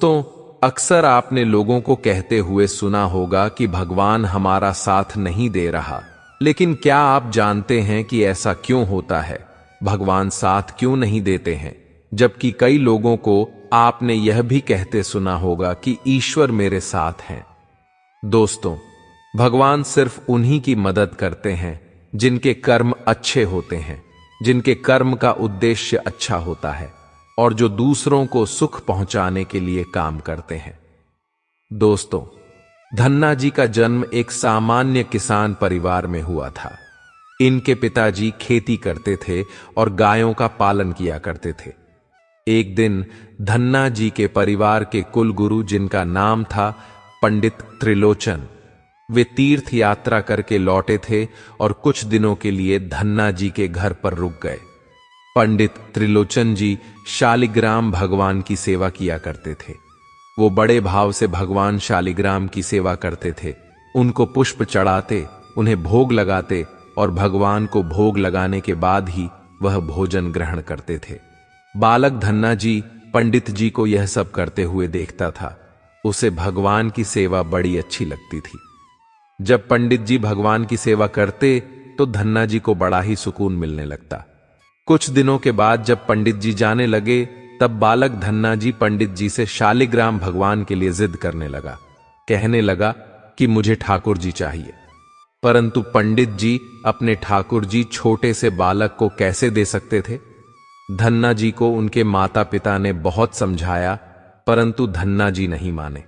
दोस्तों, अक्सर आपने लोगों को कहते हुए सुना होगा कि भगवान हमारा साथ नहीं दे रहा। लेकिन क्या आप जानते हैं कि ऐसा क्यों होता है? भगवान साथ क्यों नहीं देते हैं? जबकि कई लोगों को आपने यह भी कहते सुना होगा कि ईश्वर मेरे साथ हैं। दोस्तों, भगवान सिर्फ उन्हीं की मदद करते हैं जिनके कर्म अच्छे होते हैं, जिनके कर्म का उद्देश्य अच्छा होता है और जो दूसरों को सुख पहुंचाने के लिए काम करते हैं। दोस्तों, धन्ना जी का जन्म एक सामान्य किसान परिवार में हुआ था। इनके पिताजी खेती करते थे और गायों का पालन किया करते थे। एक दिन धन्ना जी के परिवार के कुलगुरु, जिनका नाम था पंडित त्रिलोचन, वे तीर्थ यात्रा करके लौटे थे और कुछ दिनों के लिए धन्ना जी के घर पर रुक गए। पंडित त्रिलोचन जी शालिग्राम भगवान की सेवा किया करते थे। वो बड़े भाव से भगवान शालिग्राम की सेवा करते थे। उनको पुष्प चढ़ाते, उन्हें भोग लगाते और भगवान को भोग लगाने के बाद ही वह भोजन ग्रहण करते थे। बालक धन्ना जी पंडित जी को यह सब करते हुए देखता था। उसे भगवान की सेवा बड़ी अच्छी लगती थी। जब पंडित जी भगवान की सेवा करते तो धन्ना जी को बड़ा ही सुकून मिलने लगता। कुछ दिनों के बाद जब पंडित जी जाने लगे, तब बालक धन्ना जी पंडित जी से शालिग्राम भगवान के लिए जिद करने लगा। कहने लगा कि मुझे ठाकुर जी चाहिए। परंतु पंडित जी अपने ठाकुर जी छोटे से बालक को कैसे दे सकते थे? धन्ना जी को उनके माता पिता ने बहुत समझाया, परंतु धन्ना जी नहीं माने।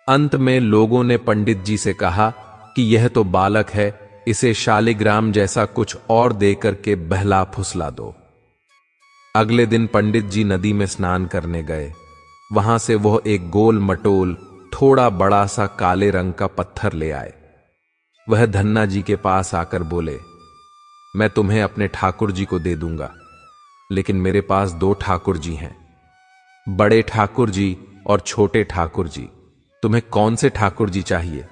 अंत में लोगों ने पंडित जी से कहा कि यह तो बालक है, इसे शालिग्राम जैसा कुछ और देकर के बहला फुसला दो। अगले दिन पंडित जी नदी में स्नान करने गए। वहां से वह एक गोल मटोल, थोड़ा बड़ा सा काले रंग का पत्थर ले आए। वह धन्ना जी के पास आकर बोले, मैं तुम्हें अपने ठाकुर जी को दे दूंगा, लेकिन मेरे पास दो ठाकुर जी हैं, बड़े ठाकुर जी और छोटे ठाकुर जी। तुम्हें कौन से ठाकुर जी चाहिए?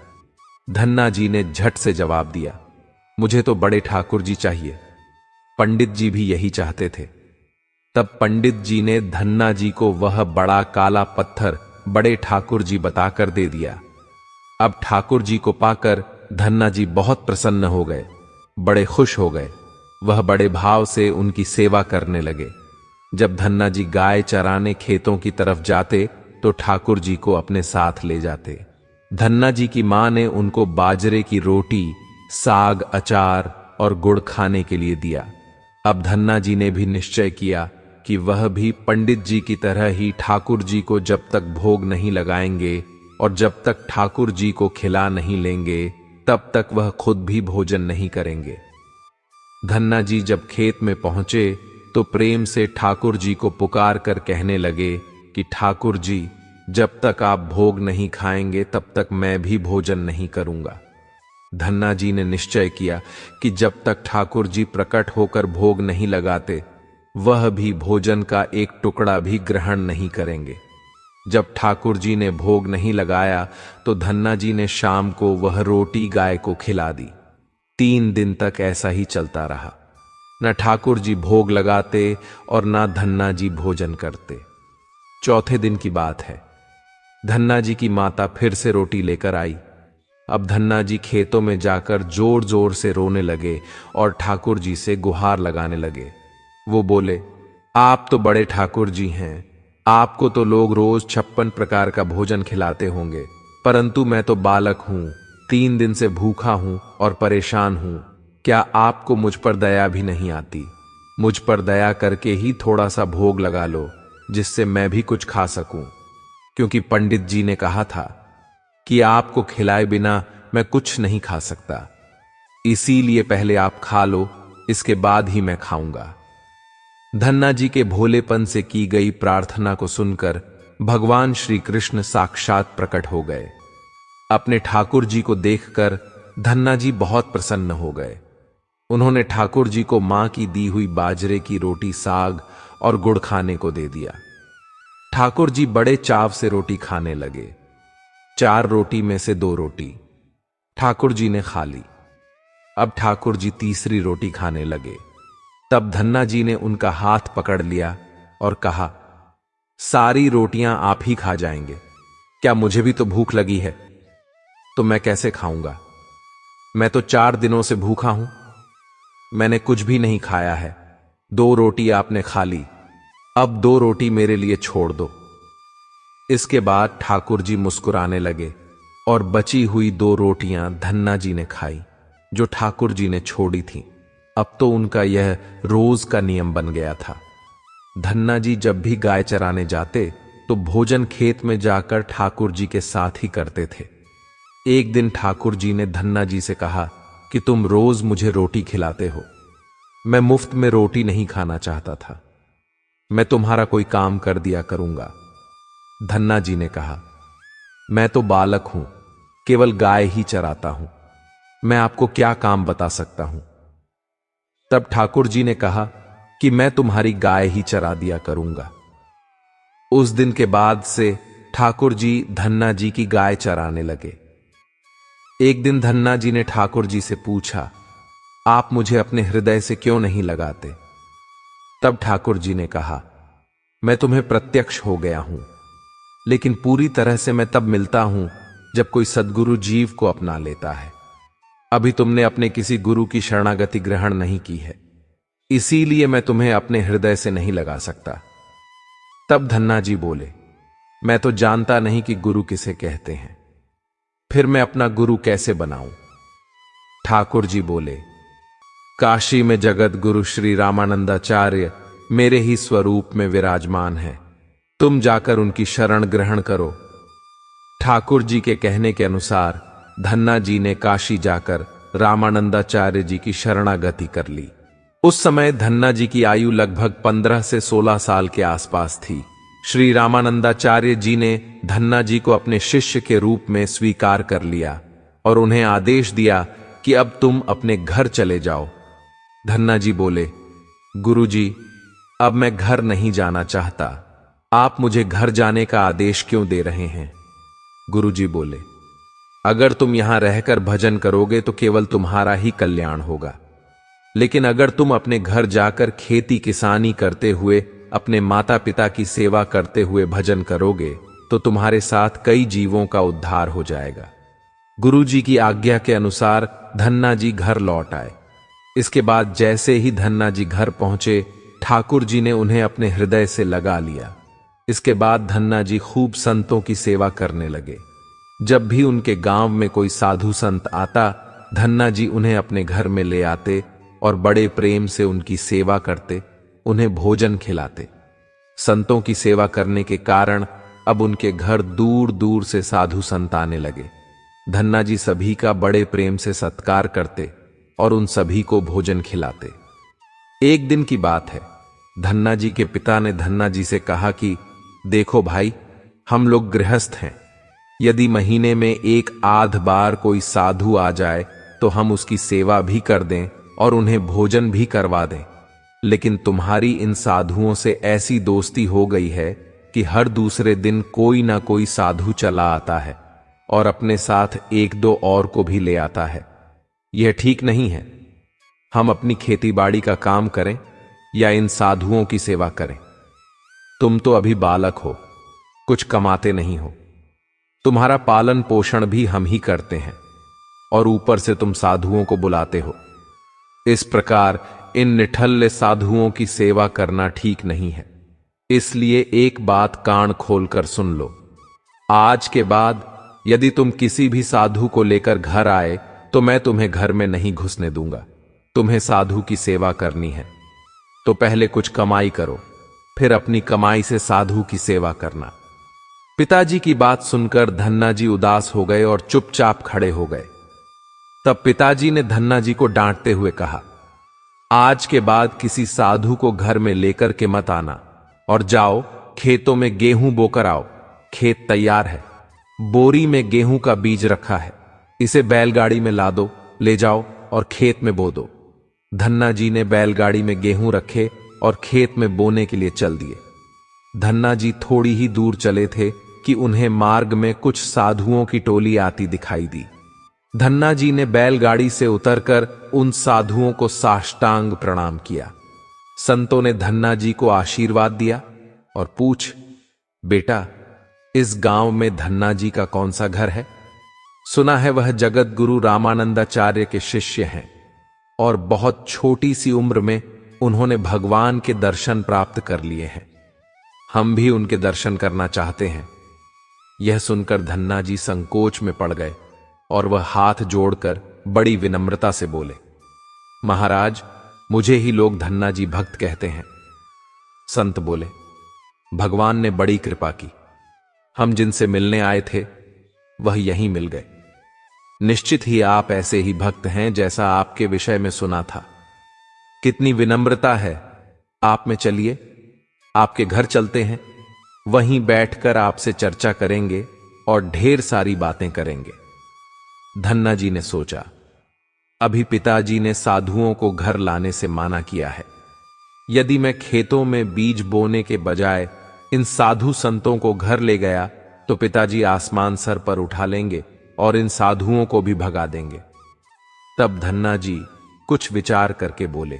धन्ना जी ने झट से जवाब दिया, मुझे तो बड़े ठाकुर जी चाहिए। पंडित जी भी यही चाहते थे। तब पंडित जी ने धन्ना जी को वह बड़ा काला पत्थर बड़े ठाकुर जी बताकर दे दिया। अब ठाकुर जी को पाकर धन्ना जी बहुत प्रसन्न हो गए, बड़े खुश हो गए। वह बड़े भाव से उनकी सेवा करने लगे। जब धन्ना जी गाय चराने खेतों की तरफ जाते तो ठाकुर जी को अपने साथ ले जाते। धन्ना जी की मां ने उनको बाजरे की रोटी, साग, अचार और गुड़ खाने के लिए दिया। अब धन्ना जी ने भी निश्चय किया कि वह भी पंडित जी की तरह ही ठाकुर जी को जब तक भोग नहीं लगाएंगे और जब तक ठाकुर जी को खिला नहीं लेंगे, तब तक वह खुद भी भोजन नहीं करेंगे। धन्ना जी जब खेत में पहुंचे तो प्रेम से ठाकुर जी को पुकार कर कहने लगे कि ठाकुर जी, जब तक आप भोग नहीं खाएंगे तब तक मैं भी भोजन नहीं करूंगा। धन्ना जी ने निश्चय किया कि जब तक ठाकुर जी प्रकट होकर भोग नहीं लगाते, वह भी भोजन का एक टुकड़ा भी ग्रहण नहीं करेंगे। जब ठाकुर जी ने भोग नहीं लगाया तो धन्ना जी ने शाम को वह रोटी गाय को खिला दी। 3 दिन तक ऐसा ही चलता रहा। न ठाकुर जी भोग लगाते और न धन्ना जी भोजन करते। चौथे दिन की बात है। धन्ना जी की माता फिर से रोटी लेकर आई। अब धन्ना जी खेतों में जाकर जोर जोर से रोने लगे और ठाकुर जी से गुहार लगाने लगे। वो बोले, आप तो बड़े ठाकुर जी हैं, आपको तो लोग रोज 56 प्रकार का भोजन खिलाते होंगे, परंतु मैं तो बालक हूं, 3 दिन से भूखा हूं और परेशान हूं। क्या आपको मुझ पर दया भी नहीं आती? मुझ पर दया करके ही थोड़ा सा भोग लगा लो, जिससे मैं भी कुछ खा सकूं, क्योंकि पंडित जी ने कहा था कि आपको खिलाए बिना मैं कुछ नहीं खा सकता। इसीलिए पहले आप खा लो, इसके बाद ही मैं खाऊंगा। धन्ना जी के भोलेपन से की गई प्रार्थना को सुनकर भगवान श्री कृष्ण साक्षात प्रकट हो गए। अपने ठाकुर जी को देखकर धन्ना जी बहुत प्रसन्न हो गए। उन्होंने ठाकुर जी को मां की दी हुई बाजरे की रोटी, साग और गुड़ खाने को दे दिया। ठाकुर जी बड़े चाव से रोटी खाने लगे। 4 रोटी में से 2 रोटी ठाकुर जी ने खा ली। अब ठाकुर जी तीसरी रोटी खाने लगे। तब धन्ना जी ने उनका हाथ पकड़ लिया और कहा, सारी रोटियां आप ही खा जाएंगे। क्या मुझे भी तो भूख लगी है? तो मैं कैसे खाऊंगा? मैं तो 4 दिनों से भूखा हूं। मैंने कुछ भी नहीं खाया है। 2 रोटी आपने खा ली, अब 2 रोटी मेरे लिए छोड़ दो। इसके बाद ठाकुर जी मुस्कुराने लगे और बची हुई 2 रोटियां धन्ना जी ने खाई, जो ठाकुर जी ने छोड़ी थीं। अब तो उनका यह रोज का नियम बन गया था। धन्ना जी जब भी गाय चराने जाते तो भोजन खेत में जाकर ठाकुर जी के साथ ही करते थे। एक दिन ठाकुर जी ने धन्ना जी से कहा कि तुम रोज मुझे रोटी खिलाते हो, मैं मुफ्त में रोटी नहीं खाना चाहता था, मैं तुम्हारा कोई काम कर दिया करूंगा। धन्ना जी ने कहा, मैं तो बालक हूं, केवल गाय ही चराता हूं, मैं आपको क्या काम बता सकता हूं। तब ठाकुर जी ने कहा कि मैं तुम्हारी गाय ही चरा दिया करूंगा। उस दिन के बाद से ठाकुर जी धन्ना जी की गाय चराने लगे। एक दिन धन्ना जी ने ठाकुर जी से पूछा, आप मुझे अपने हृदय से क्यों नहीं लगाते? तब ठाकुर जी ने कहा, मैं तुम्हें प्रत्यक्ष हो गया हूं, लेकिन पूरी तरह से मैं तब मिलता हूं जब कोई सद्गुरु जीव को अपना लेता है। अभी तुमने अपने किसी गुरु की शरणागति ग्रहण नहीं की है, इसीलिए मैं तुम्हें अपने हृदय से नहीं लगा सकता। तब धन्ना जी बोले, मैं तो जानता नहीं कि गुरु किसे कहते हैं, फिर मैं अपना गुरु कैसे बनाऊं? ठाकुर जी बोले, काशी में जगत गुरु श्री रामानंदाचार्य मेरे ही स्वरूप में विराजमान है, तुम जाकर उनकी शरण ग्रहण करो। ठाकुर जी के कहने के अनुसार धन्ना जी ने काशी जाकर रामानंदाचार्य जी की शरणागति कर ली। उस समय धन्ना जी की आयु लगभग 15 से 16 साल के आसपास थी। श्री रामानंदाचार्य जी ने धन्ना जी को अपने शिष्य के रूप में स्वीकार कर लिया और उन्हें आदेश दिया कि अब तुम अपने घर चले जाओ। धन्ना जी बोले, गुरुजी, अब मैं घर नहीं जाना चाहता, आप मुझे घर जाने का आदेश क्यों दे रहे हैं? गुरुजी बोले, अगर तुम यहां रहकर भजन करोगे तो केवल तुम्हारा ही कल्याण होगा, लेकिन अगर तुम अपने घर जाकर खेती किसानी करते हुए अपने माता पिता की सेवा करते हुए भजन करोगे तो तुम्हारे साथ कई जीवों का उद्धार हो जाएगा। गुरुजी की आज्ञा के अनुसार धन्ना जी घर लौट आए। इसके बाद जैसे ही धन्ना जी घर पहुंचे, ठाकुर जी ने उन्हें अपने हृदय से लगा लिया। इसके बाद धन्ना जी खूब संतों की सेवा करने लगे। जब भी उनके गांव में कोई साधु संत आता, धन्ना जी उन्हें अपने घर में ले आते और बड़े प्रेम से उनकी सेवा करते, उन्हें भोजन खिलाते। संतों की सेवा करने के कारण अब उनके घर दूर दूर से साधु संत आने लगे। धन्ना जी सभी का बड़े प्रेम से सत्कार करते और उन सभी को भोजन खिलाते। एक दिन की बात है, धन्ना जी के पिता ने धन्ना जी से कहा कि देखो भाई, हम लोग गृहस्थ हैं, यदि महीने में 1 आध बार कोई साधु आ जाए तो हम उसकी सेवा भी कर दें और उन्हें भोजन भी करवा दें, लेकिन तुम्हारी इन साधुओं से ऐसी दोस्ती हो गई है कि हर दूसरे दिन कोई ना कोई साधु चला आता है और अपने साथ 1-2 और को भी ले आता है। यह ठीक नहीं है। हम अपनी खेतीबाड़ी का काम करें या इन साधुओं की सेवा करें। तुम तो अभी बालक हो, कुछ कमाते नहीं हो, तुम्हारा पालन पोषण भी हम ही करते हैं और ऊपर से तुम साधुओं को बुलाते हो। इस प्रकार इन निठल्ले साधुओं की सेवा करना ठीक नहीं है। इसलिए एक बात कान खोलकर सुन लो, आज के बाद यदि तुम किसी भी साधु को लेकर घर आए तो मैं तुम्हें घर में नहीं घुसने दूंगा। तुम्हें साधु की सेवा करनी है तो पहले कुछ कमाई करो, फिर अपनी कमाई से साधु की सेवा करना। पिताजी की बात सुनकर धन्ना जी उदास हो गए और चुपचाप खड़े हो गए। तब पिताजी ने धन्ना जी को डांटते हुए कहा, आज के बाद किसी साधु को घर में लेकर के मत आना और जाओ खेतों में गेहूं बोकर आओ। खेत तैयार है, बोरी में गेहूं का बीज रखा है, इसे बैलगाड़ी में ला दो, ले जाओ और खेत में बो दो। धन्ना जी ने बैलगाड़ी में गेहूं रखे और खेत में बोने के लिए चल दिए। धन्ना जी थोड़ी ही दूर चले थे कि उन्हें मार्ग में कुछ साधुओं की टोली आती दिखाई दी। धन्ना जी ने बैलगाड़ी से उतरकर उन साधुओं को साष्टांग प्रणाम किया। संतों ने धन्ना जी को आशीर्वाद दिया और पूछ बेटा, इस गांव में धन्ना जी का कौन सा घर है? सुना है वह जगत गुरु रामानंदाचार्य के शिष्य हैं और बहुत छोटी सी उम्र में उन्होंने भगवान के दर्शन प्राप्त कर लिए हैं। हम भी उनके दर्शन करना चाहते हैं। यह सुनकर धन्ना जी संकोच में पड़ गए और वह हाथ जोड़कर बड़ी विनम्रता से बोले, महाराज, मुझे ही लोग धन्ना जी भक्त कहते हैं। संत बोले, भगवान ने बड़ी कृपा की। हम जिनसे मिलने आए थे वह यहीं मिल गए। निश्चित ही आप ऐसे ही भक्त हैं जैसा आपके विषय में सुना था। कितनी विनम्रता है आप में। चलिए, आपके घर चलते हैं। वहीं बैठकर आपसे चर्चा करेंगे और ढेर सारी बातें करेंगे। धन्ना जी ने सोचा, अभी पिताजी ने साधुओं को घर लाने से माना किया है। यदि मैं खेतों में बीज बोने के बजाय इन साधु संतों को घर ले गया तो पिताजी आसमान सर पर उठा लेंगे और इन साधुओं को भी भगा देंगे। तब धन्ना जी कुछ विचार करके बोले,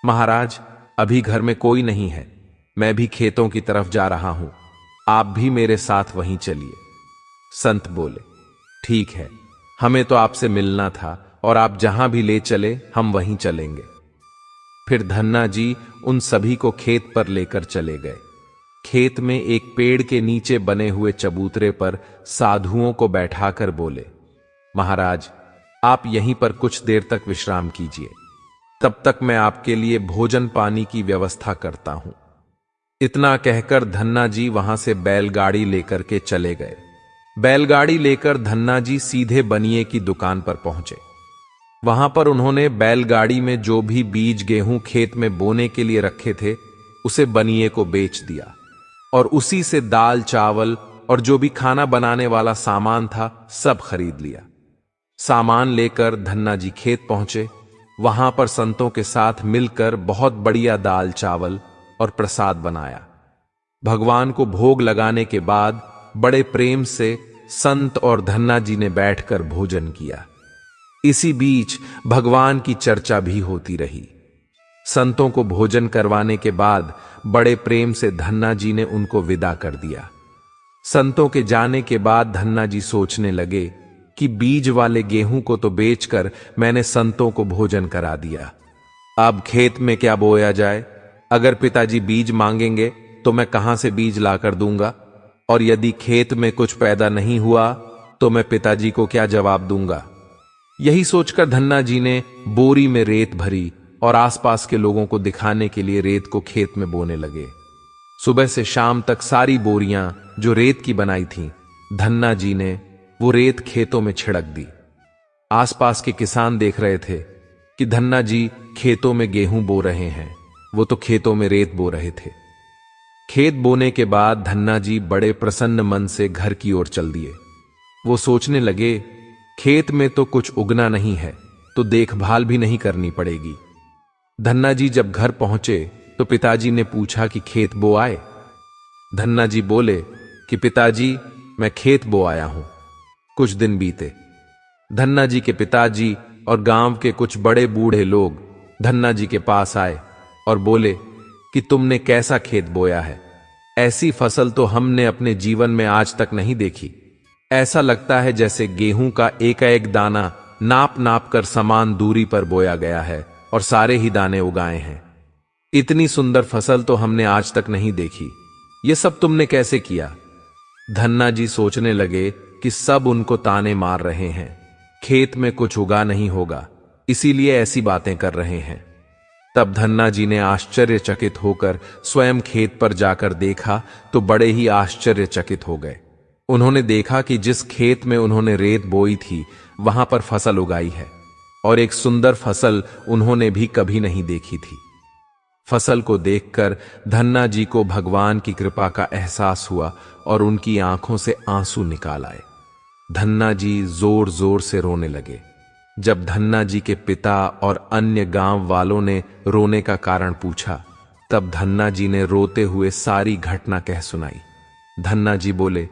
महाराज, अभी घर में कोई नहीं है। मैं भी खेतों की तरफ जा रहा हूं। आप भी मेरे साथ वहीं चलिए। संत बोले, ठीक है, हमें तो आपसे मिलना था और आप जहां भी ले चले हम वहीं चलेंगे। फिर धन्ना जी उन सभी को खेत पर लेकर चले गए। खेत में एक पेड़ के नीचे बने हुए चबूतरे पर साधुओं को बैठाकर बोले, महाराज, आप यहीं पर कुछ देर तक विश्राम कीजिए। तब तक मैं आपके लिए भोजन पानी की व्यवस्था करता हूं। इतना कहकर धन्ना जी वहां से बैलगाड़ी लेकर के चले गए। बैलगाड़ी लेकर धन्ना जी सीधे बनिए की दुकान पर पहुंचे। वहां पर उन्होंने बैलगाड़ी में जो भी बीज गेहूं खेत में बोने के लिए रखे थे उसे बनिए को बेच दिया और उसी से दाल चावल और जो भी खाना बनाने वाला सामान था सब खरीद लिया। सामान लेकर धन्ना जी खेत पहुंचे। वहां पर संतों के साथ मिलकर बहुत बढ़िया दाल चावल और प्रसाद बनाया। भगवान को भोग लगाने के बाद बड़े प्रेम से संत और धन्ना जी ने बैठकर भोजन किया। इसी बीच भगवान की चर्चा भी होती रही। संतों को भोजन करवाने के बाद बड़े प्रेम से धन्ना जी ने उनको विदा कर दिया। संतों के जाने के बाद धन्ना जी सोचने लगे कि बीज वाले गेहूं को तो बेचकर मैंने संतों को भोजन करा दिया। अब खेत में क्या बोया जाए? अगर पिताजी बीज मांगेंगे तो मैं कहां से बीज लाकर दूंगा? और यदि खेत में कुछ पैदा नहीं हुआ तो मैं पिताजी को क्या जवाब दूंगा? यही सोचकर धन्ना जी ने बोरी में रेत भरी और आसपास के लोगों को दिखाने के लिए रेत को खेत में बोने लगे। सुबह से शाम तक सारी बोरियां जो रेत की बनाई थीं, धन्ना जी ने वो रेत खेतों में छिड़क दी। आसपास के किसान देख रहे थे कि धन्ना जी खेतों में गेहूं बो रहे हैं, वो तो खेतों में रेत बो रहे थे। खेत बोने के बाद धन्ना जी बड़े प्रसन्न मन से घर की ओर चल दिए। वो सोचने लगे, खेत में तो कुछ उगना नहीं है तो देखभाल भी नहीं करनी पड़ेगी। धन्ना जी जब घर पहुंचे तो पिताजी ने पूछा कि खेत बो आए? धन्ना जी बोले कि पिताजी, मैं खेत बो आया हूं। कुछ दिन बीते। धन्ना जी के पिताजी और गांव के कुछ बड़े बूढ़े लोग धन्ना जी के पास आए और बोले कि तुमने कैसा खेत बोया है? ऐसी फसल तो हमने अपने जीवन में आज तक नहीं देखी। ऐसा लगता है जैसे गेहूं का एक एक दाना नाप नाप कर समान दूरी पर बोया गया है और सारे ही दाने उगाए हैं। इतनी सुंदर फसल तो हमने आज तक नहीं देखी। ये सब तुमने कैसे किया? धन्ना जी सोचने लगे कि सब उनको ताने मार रहे हैं, खेत में कुछ उगा नहीं होगा, इसीलिए ऐसी बातें कर रहे हैं। तब धन्ना जी ने आश्चर्यचकित होकर स्वयं खेत पर जाकर देखा तो बड़े ही आश्चर्यचकित हो गए। उन्होंने देखा कि जिस खेत में उन्होंने रेत बोई थी वहां पर फसल उगाई है और एक सुंदर फसल उन्होंने भी कभी नहीं देखी थी। फसल को देखकर धन्ना जी को भगवान की कृपा का एहसास हुआ और उनकी आंखों से आंसू निकाल आए। धन्ना जी जोर जोर से रोने लगे। जब धन्ना जी के पिता और अन्य गांव वालों ने रोने का कारण पूछा तब धन्ना जी ने रोते हुए सारी घटना कह सुनाई। धन्ना जी बोले,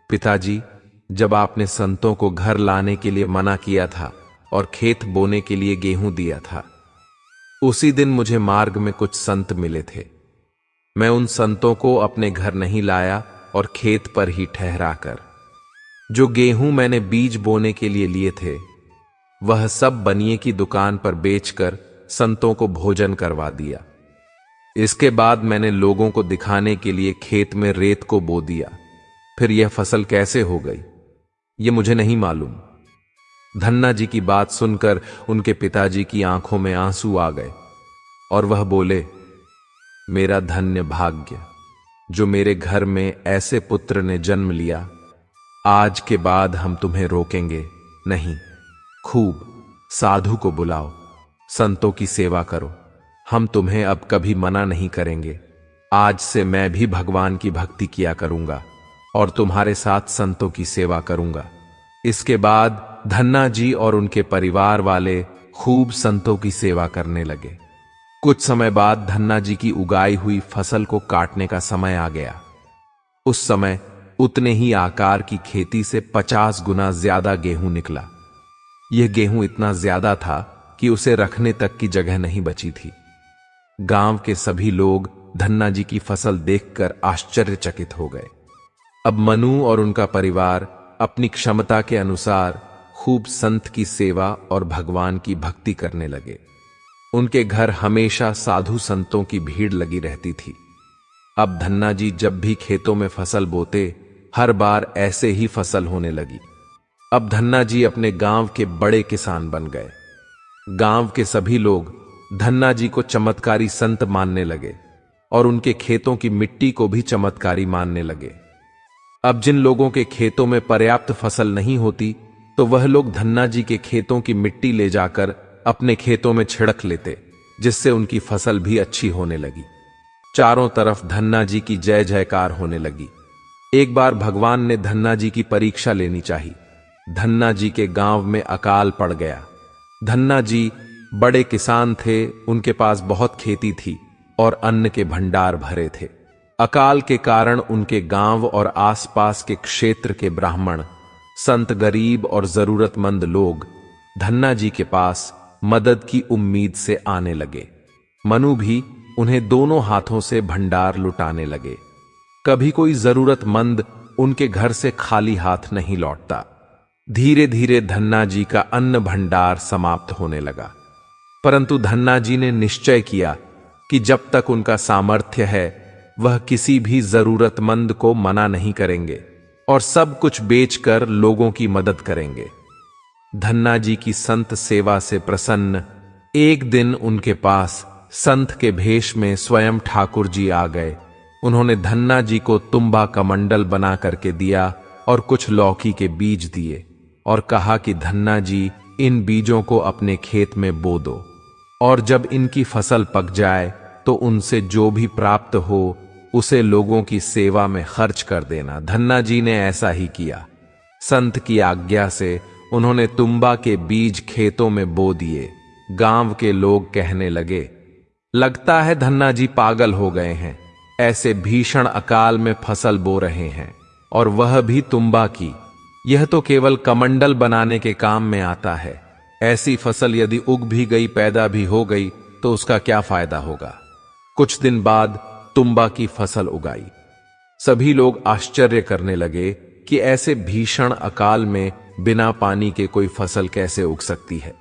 पिताजी, जब आपने संतों को घर लाने के लिए मना किया था और खेत बोने के लिए गेहूं दिया था, उसी दिन मुझे मार्ग में कुछ संत मिले थे। मैं उन संतों को अपने घर नहीं लाया और खेत पर ही ठहरा कर। जो गेहूं मैंने बीज बोने के लिए थे, वह सब बनिए की दुकान पर बेचकर संतों को भोजन करवा दिया। इसके बाद मैंने लोगों को दिखाने के लिए खेत में रेत को बो दिया। फिर यह फसल कैसे हो गई, यह मुझे नहीं मालूम। धन्ना जी की बात सुनकर उनके पिताजी की आंखों में आंसू आ गए और वह बोले, मेरा धन्य भाग्य जो मेरे घर में ऐसे पुत्र ने जन्म लिया। आज के बाद हम तुम्हें रोकेंगे नहीं। खूब साधु को बुलाओ, संतों की सेवा करो, हम तुम्हें अब कभी मना नहीं करेंगे। आज से मैं भी भगवान की भक्ति किया करूंगा और तुम्हारे साथ संतों की सेवा करूंगा। इसके बाद धन्ना जी और उनके परिवार वाले खूब संतों की सेवा करने लगे। कुछ समय बाद धन्ना जी की उगाई हुई फसल को काटने का समय आ गया। उस समय उतने ही आकार की खेती से 50 गुना ज्यादा गेहूं निकला। यह गेहूं इतना ज्यादा था कि उसे रखने तक की जगह नहीं बची थी। गांव के सभी लोग धन्ना जी की फसल देखकर आश्चर्यचकित हो गए। अब मनु और उनका परिवार अपनी क्षमता के अनुसार खूब संत की सेवा और भगवान की भक्ति करने लगे। उनके घर हमेशा साधु संतों की भीड़ लगी रहती थी। अब धन्ना जी जब भी खेतों में फसल बोते, हर बार ऐसे ही फसल होने लगी। अब धन्ना जी अपने गांव के बड़े किसान बन गए। गांव के सभी लोग धन्ना जी को चमत्कारी संत मानने लगे और उनके खेतों की मिट्टी को भी चमत्कारी मानने लगे। अब जिन लोगों के खेतों में पर्याप्त फसल नहीं होती, तो वह लोग धन्ना जी के खेतों की मिट्टी ले जाकर अपने खेतों में छिड़क लेते, जिससे उनकी फसल भी अच्छी होने लगी। चारों तरफ धन्ना जी की जय जयकार होने लगी। एक बार भगवान ने धन्ना जी की परीक्षा लेनी चाहिए। धन्ना जी के गांव में अकाल पड़ गया। धन्ना जी बड़े किसान थे, उनके पास बहुत खेती थी और अन्न के भंडार भरे थे। अकाल के कारण उनके गांव और आसपास के क्षेत्र के ब्राह्मण, संत, गरीब और जरूरतमंद लोग धन्ना जी के पास मदद की उम्मीद से आने लगे। मनु भी उन्हें दोनों हाथों से भंडार लुटाने लगे। कभी कोई जरूरतमंद उनके घर से खाली हाथ नहीं लौटता। धीरे धीरे धन्ना जी का अन्न भंडार समाप्त होने लगा, परंतु धन्ना जी ने निश्चय किया कि जब तक उनका सामर्थ्य है, वह किसी भी जरूरतमंद को मना नहीं करेंगे और सब कुछ बेचकर लोगों की मदद करेंगे। धन्ना जी की संत सेवा से प्रसन्न एक दिन उनके पास संत के भेष में स्वयं ठाकुर जी आ गए। उन्होंने धन्ना जी को तुम्बा कमंडल बना करके दिया और कुछ लौकी के बीज दिए और कहा कि धन्ना जी इन बीजों को अपने खेत में बो दो और जब इनकी फसल पक जाए तो उनसे जो भी प्राप्त हो उसे लोगों की सेवा में खर्च कर देना। धन्ना जी ने ऐसा ही किया। संत की आज्ञा से उन्होंने तुम्बा के बीज खेतों में बो दिए। गांव के लोग कहने लगे, लगता है धन्ना जी पागल हो गए हैं, ऐसे भीषण अकाल में फसल बो रहे हैं और वह भी तुम्बा की। यह तो केवल कमंडल बनाने के काम में आता है। ऐसी फसल यदि उग भी गई, पैदा भी हो गई, तो उसका क्या फायदा होगा। कुछ दिन बाद तुम्बा की फसल उगाई। सभी लोग आश्चर्य करने लगे कि ऐसे भीषण अकाल में बिना पानी के कोई फसल कैसे उग सकती है।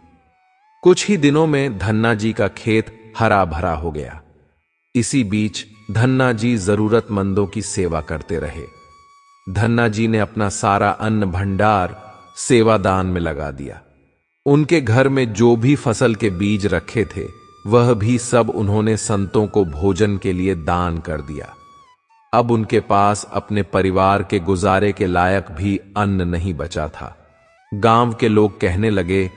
कुछ ही दिनों में धन्ना जी का खेत हरा भरा हो गया। इसी बीच धन्ना जी जरूरतमंदों की सेवा करते रहे। धन्ना जी ने अपना सारा अन्न भंडार सेवादान में लगा दिया। उनके घर में जो भी फसल के बीज रखे थे, वह भी सब उन्होंने संतों को भोजन के लिए दान कर दिया। अब उनके पास अपने परिवार के गुजारे के लायक भी अन्न नहीं बचा था। गांव के लोग कहने लगे,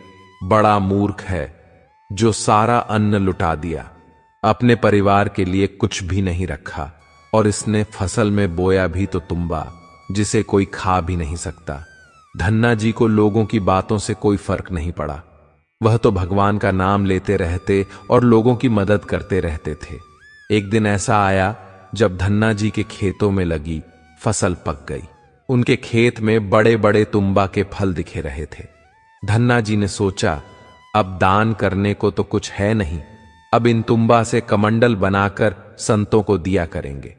बड़ा मूर्ख है जो सारा अन्न लुटा दिया, अपने परिवार के लिए कुछ भी नहीं रखा और इसने फसल में बोया भी तो तुम्बा, जिसे कोई खा भी नहीं सकता। धन्ना जी को लोगों की बातों से कोई फर्क नहीं पड़ा। वह तो भगवान का नाम लेते रहते और लोगों की मदद करते रहते थे। एक दिन ऐसा आया जब धन्ना जी के खेतों में लगी फसल पक गई। उनके खेत में बड़े बड़े तुम्बा के फल दिखे रहे थे। धन्ना जी ने सोचा, अब दान करने को तो कुछ है नहीं, अब इन तुम्बा से कमंडल बनाकर संतों को दिया करेंगे।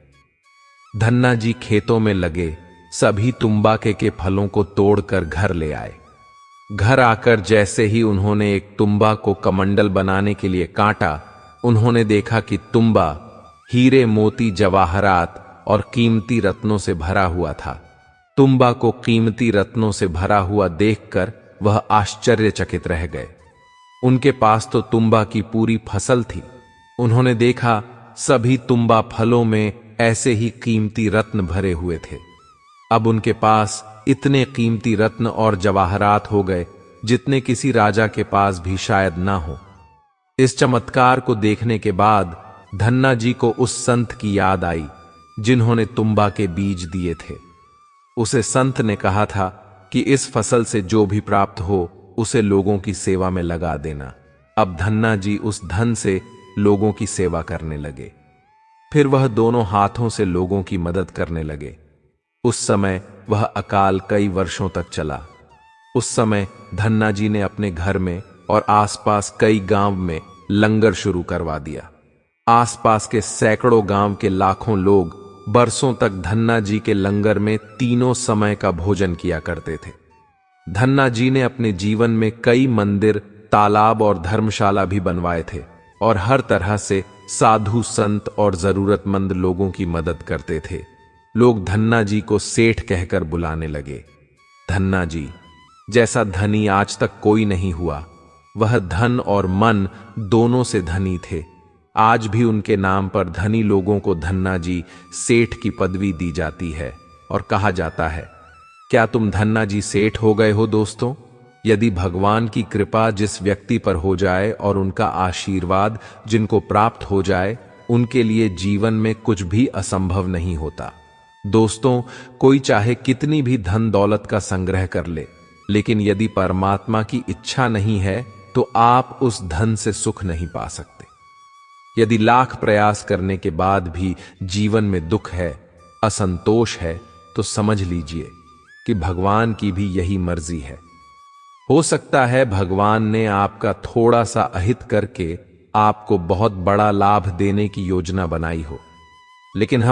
धन्ना जी खेतों में लगे सभी तुम्बाके के फलों को तोड़कर घर ले आए। घर आकर जैसे ही उन्होंने एक तुम्बा को कमंडल बनाने के लिए काटा, उन्होंने देखा कि तुम्बा हीरे मोती जवाहरात और कीमती रत्नों से भरा हुआ था। तुम्बा को कीमती रत्नों से भरा हुआ देखकर वह आश्चर्यचकित रह गए। उनके पास तो तुम्बा की पूरी फसल थी। उन्होंने देखा सभी तुम्बा फलों में ऐसे ही कीमती रत्न भरे हुए थे। अब उनके पास इतने कीमती रत्न और जवाहरात हो गए जितने किसी राजा के पास भी शायद ना हो। इस चमत्कार को देखने के बाद धन्ना जी को उस संत की याद आई जिन्होंने तुम्बा के बीज दिए थे। उसे संत ने कहा था कि इस फसल से जो भी प्राप्त हो उसे लोगों की सेवा में लगा देना। अब धन्ना जी उस धन से लोगों की सेवा करने लगे। फिर वह दोनों हाथों से लोगों की मदद करने लगे। उस समय वह अकाल कई वर्षों तक चला। उस समय धन्ना जी ने अपने घर में और आसपास कई गांव में लंगर शुरू करवा दिया। आसपास के सैकड़ों गांव के लाखों लोग बरसों तक धन्ना जी के लंगर में तीनों समय का भोजन किया करते थे। धन्ना जी ने अपने जीवन में कई मंदिर, तालाब और धर्मशाला भी बनवाए थे और हर तरह से साधु संत और जरूरतमंद लोगों की मदद करते थे। लोग धन्ना जी को सेठ कहकर बुलाने लगे। धन्ना जी जैसा धनी आज तक कोई नहीं हुआ। वह धन और मन दोनों से धनी थे। आज भी उनके नाम पर धनी लोगों को धन्ना जी सेठ की पदवी दी जाती है और कहा जाता है, क्या तुम धन्ना जी सेठ हो गए हो दोस्तों? यदि भगवान की कृपा जिस व्यक्ति पर हो जाए और उनका आशीर्वाद जिनको प्राप्त हो जाए, उनके लिए जीवन में कुछ भी असंभव नहीं होता। दोस्तों, कोई चाहे कितनी भी धन दौलत का संग्रह कर ले, लेकिन यदि परमात्मा की इच्छा नहीं है तो आप उस धन से सुख नहीं पा सकते। यदि लाख प्रयास करने के बाद भी जीवन में दुख है, असंतोष है, तो समझ लीजिए कि भगवान की भी यही मर्जी है। हो सकता है भगवान ने आपका थोड़ा सा अहित करके आपको बहुत बड़ा लाभ देने की योजना बनाई हो, लेकिन हम